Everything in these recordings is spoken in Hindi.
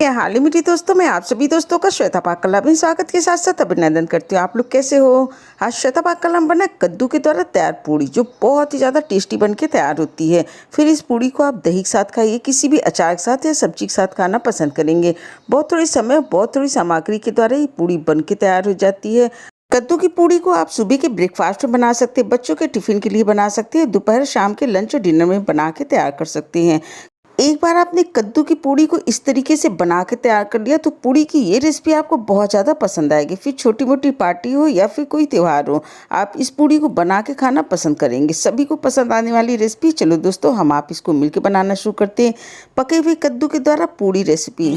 हाल ही मेरी दोस्तों, मैं आप सभी दोस्तों का श्वेता पाक कला में स्वागत के साथ साथ अभिनंदन करती हूँ। आप लोग कैसे हो? आज श्वेता पाक कला में बना कद्दू के द्वारा तैयार पूड़ी, जो बहुत ही ज़्यादा टेस्टी बन के तैयार होती है। फिर इस पूड़ी को आप दही के साथ खाइए, किसी भी अचार के साथ या सब्जी के साथ खाना पसंद करेंगे। बहुत थोड़ी समय, बहुत थोड़ी सामग्री के द्वारा ये पूड़ी बन के तैयार हो जाती है। कद्दू की पूड़ी को आप सुबह के ब्रेकफास्ट में बना सकते हैं, बच्चों के टिफिन के लिए बना सकते हैं, दोपहर शाम के लंच और डिनर में बना के तैयार कर सकते हैं। एक बार आपने कद्दू की पूड़ी को इस तरीके से बना के तैयार कर लिया तो पूड़ी की ये रेसिपी आपको बहुत ज़्यादा पसंद आएगी। फिर छोटी मोटी पार्टी हो या फिर कोई त्यौहार हो, आप इस पूड़ी को बना के खाना पसंद करेंगे। सभी को पसंद आने वाली रेसिपी। चलो दोस्तों, हम आप इसको मिलकर बनाना शुरू करते हैं। पके हुए कद्दू के द्वारा पूड़ी रेसिपी।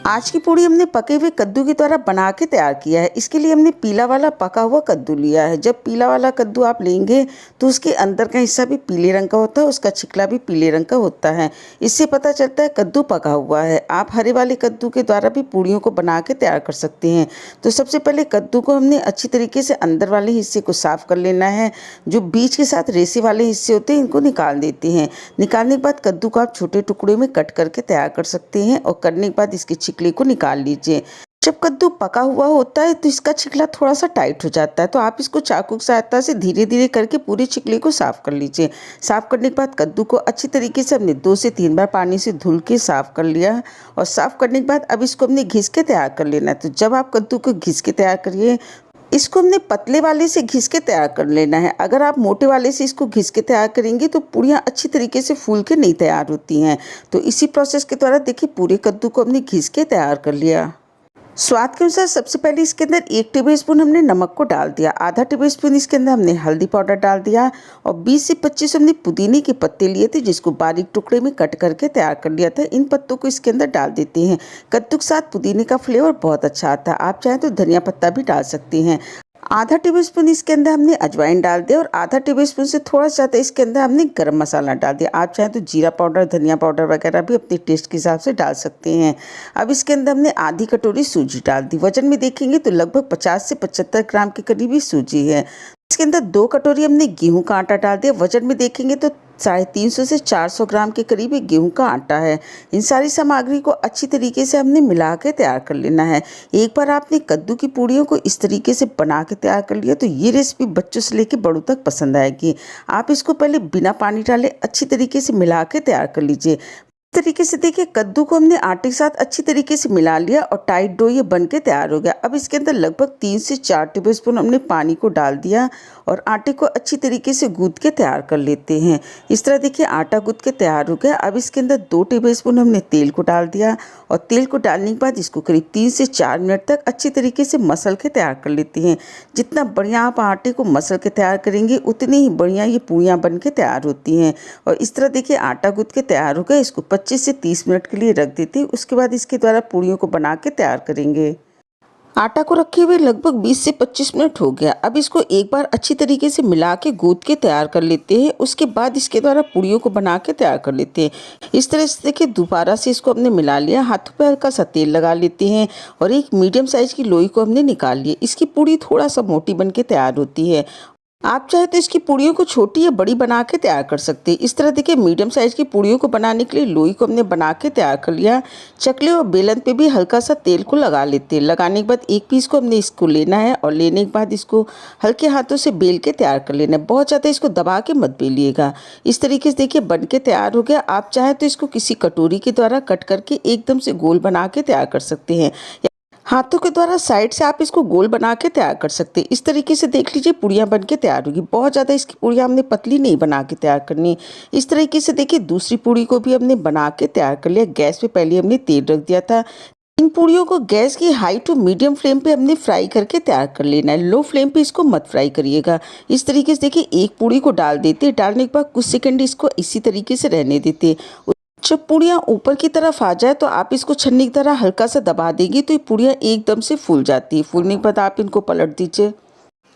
आज की पूड़ी हमने पके हुए कद्दू के द्वारा बना के तैयार किया है। इसके लिए हमने पीला वाला पका हुआ कद्दू लिया है। जब पीला वाला कद्दू आप लेंगे तो उसके अंदर का हिस्सा भी पीले रंग का होता है, उसका छिकला भी पीले रंग का होता है। इससे पता चलता है कद्दू पका हुआ है। आप हरे वाले कद्दू के द्वारा भी पूड़ियों को बना के तैयार कर सकते हैं। तो सबसे पहले कद्दू को हमने अच्छी तरीके से अंदर वाले हिस्से को साफ कर लेना है। जो बीच के साथ रेसे वाले हिस्से होते हैं, इनको निकाल देते हैं। निकालने के बाद कद्दू को आप छोटे टुकड़े में कट करके तैयार कर सकते हैं और करने के बाद इसके छिकले को निकाल लीजिए। जब कद्दू पका हुआ होता है तो इसका छिकला थोड़ा सा टाइट हो जाता है, तो आप इसको चाकू की सहायता से धीरे धीरे करके पूरे छिकले को साफ कर लीजिए। साफ करने के बाद कद्दू को अच्छी तरीके से हमने 2 से 3 बार पानी से धुल के साफ कर लिया। और साफ करने के बाद अब इसको हमने घिस के तैयार कर लेना है। तो जब आप कद्दू को घिस के तैयार करिए, इसको हमने पतले वाले से घिस के तैयार कर लेना है। अगर आप मोटे वाले से इसको घिस के तैयार करेंगे तो पूड़ियाँ अच्छी तरीके से फूल के नहीं तैयार होती हैं। तो इसी प्रोसेस के द्वारा देखिए पूरे कद्दू को हमने घिस के तैयार कर लिया। स्वाद के अनुसार सबसे पहले इसके अंदर 1 टेबलस्पून हमने नमक को डाल दिया, आधा टेबलस्पून इसके अंदर हमने हल्दी पाउडर डाल दिया और 20 से 25 हमने पुदीने के पत्ते लिए थे, जिसको बारीक टुकड़े में कट करके तैयार कर लिया था। इन पत्तों को इसके अंदर डाल देते हैं। कद्दू के साथ पुदीने का फ्लेवर बहुत अच्छा आता है। आप चाहें तो धनिया पत्ता भी डाल सकते हैं। आधा टेबलस्पून इसके अंदर हमने अजवाइन डाल दिया और आधा टेबलस्पून से थोड़ा सा ज़्यादा इसके अंदर हमने गरम मसाला डाल दिया। आप चाहें तो जीरा पाउडर, धनिया पाउडर वगैरह भी अपने टेस्ट के हिसाब से डाल सकते हैं। अब इसके अंदर हमने आधी कटोरी सूजी डाल दी। वजन में देखेंगे तो लगभग 50 से 75 ग्राम के करीब ही सूजी है। इसके अंदर 2 कटोरी हमने गेहूं का आटा डाल दिया। वजन में देखेंगे तो 350 से 400 ग्राम के करीब गेहूं का आटा है। इन सारी सामग्री को अच्छी तरीके से हमने मिला के तैयार कर लेना है। एक बार आपने कद्दू की पूड़ियों को इस तरीके से बना के तैयार कर लिया तो ये रेसिपी बच्चों से लेकर बड़ों तक पसंद आएगी। आप इसको पहले बिना पानी डाले अच्छी तरीके से मिला के तैयार कर लीजिए। इस तरीके से देखिए कद्दू को हमने आटे के साथ अच्छी तरीके से मिला लिया और टाइट डो ये बन के तैयार हो गया। अब इसके अंदर लगभग 3 से 4 टेबलस्पून हमने पानी को डाल दिया और आटे को अच्छी तरीके से गूंथ के तैयार कर लेते हैं। इस तरह देखिए आटा गूंथ के तैयार हो गया। अब इसके अंदर 2 टेबलस्पून हमने तेल को डाल दिया और तेल को डालने के बाद इसको करीब 3 से 4 मिनट तक अच्छी तरीके से मसल के तैयार कर लेते हैं। जितना बढ़िया आप आटे को मसल के तैयार करेंगे उतनी ही बढ़िया ये पूड़ियाँ बन के तैयार होती हैं। और इस तरह देखिए आटा गूंथ के तैयार हो गया। इसको 25 से 30 मिनट के लिए रख देते हैं। उसके बाद इसके द्वारा पूड़ियों को बना के तैयार करेंगे। आटा को रखे हुए लगभग 20 से 25 मिनट हो गया। अब इसको एक बार अच्छी तरीके से मिला के गूंथ के तैयार कर लेते हैं। उसके बाद इसके द्वारा पूड़ियों को बना के तैयार कर लेते हैं। इस तरह से देखिए दोबारा से इसको हमने मिला लिया। हाथों पे हल्का सा तेल लगा लेते हैं और एक मीडियम साइज की लोई को हमने निकाल लिया। इसकी पूड़ी थोड़ा सा मोटी बन के तैयार होती है। आप चाहे तो इसकी पूड़ियों को छोटी या बड़ी बना के तैयार कर सकते हैं। इस तरह देखिए मीडियम साइज की पूड़ियों को बनाने के लिए लोई को हमने बना के तैयार कर लिया। चकले और बेलन पे भी हल्का सा तेल को लगा लेते हैं। लगाने के बाद एक पीस को हमने इसको लेना है और लेने के बाद इसको हल्के हाथों से बेल के तैयार कर लेना है। बहुत ज़्यादा इसको दबा के मत बेलिएगा। इस तरीके से देखिए बन के तैयार हो गया। आप चाहे तो इसको किसी कटोरी के द्वारा कट करके एकदम से गोल बना के तैयार कर सकते हैं। हाथों के द्वारा साइड से आप इसको गोल बना के तैयार कर सकते हैं। इस तरीके से देख लीजिए पूड़ियाँ बन के तैयार होगी। बहुत ज़्यादा इसकी पूड़ियाँ हमने पतली नहीं बना के तैयार करनी। इस तरीके से देखिए दूसरी पूड़ी को भी हमने बना के तैयार कर लिया। गैस पे पहले हमने तेल रख दिया था। इन पूड़ियों को गैस की हाई टू मीडियम फ्लेम पे हमने फ्राई करके तैयार कर लेना है। लो फ्लेम पे इसको मत फ्राई करिएगा। इस तरीके से देखिए एक पूड़ी को डाल देते, डालने के बाद कुछ सेकंड इसको इसी तरीके से रहने देते। जब पूड़ियाँ ऊपर की तरफ आ जाए तो आप इसको छन्नी की तरह हल्का सा दबा देंगे तो ये पूड़ियाँ एकदम से फूल जाती है। फूलने के बाद आप इनको पलट दीजिए।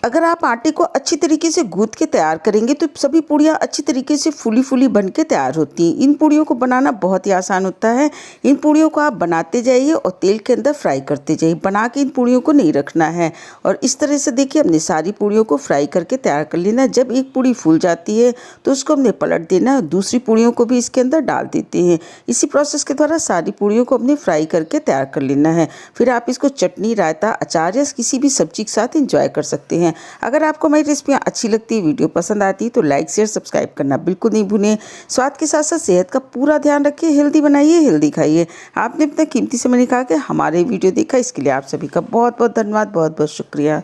अगर आप आटे को अच्छी तरीके से गूँथ के तैयार करेंगे तो सभी पूड़ियाँ अच्छी तरीके से फूली बन के तैयार होती हैं। इन पूड़ियों को बनाना बहुत ही आसान होता है। इन पूड़ियों को आप बनाते जाइए और तेल के अंदर फ्राई करते जाइए। बना के इन पूड़ियों को नहीं रखना है। और इस तरह से देखिए हमने सारी पूड़ियों को फ्राई करके तैयार कर लेना। जब एक पूड़ी फूल जाती है तो उसको हमने पलट देना और दूसरी पूड़ियों को भी इसके अंदर डाल देते हैं। इसी प्रोसेस के द्वारा सारी पूड़ियों को हमने फ्राई करके तैयार कर लेना है। फिर आप इसको चटनी, रायता, अचार या किसी भी सब्जी के साथ इंजॉय कर सकते हैं। अगर आपको हमारी रेसिपियाँ अच्छी लगती है, वीडियो पसंद आती है तो लाइक, शेयर, सब्सक्राइब करना बिल्कुल नहीं भूलें। स्वाद के साथ साथ सेहत का पूरा ध्यान रखिए। हेल्दी बनाइए, हेल्दी खाइए। आपने अपना कीमती समय निकाल के हमारे वीडियो देखा, इसके लिए आप सभी का बहुत बहुत धन्यवाद, बहुत बहुत शुक्रिया।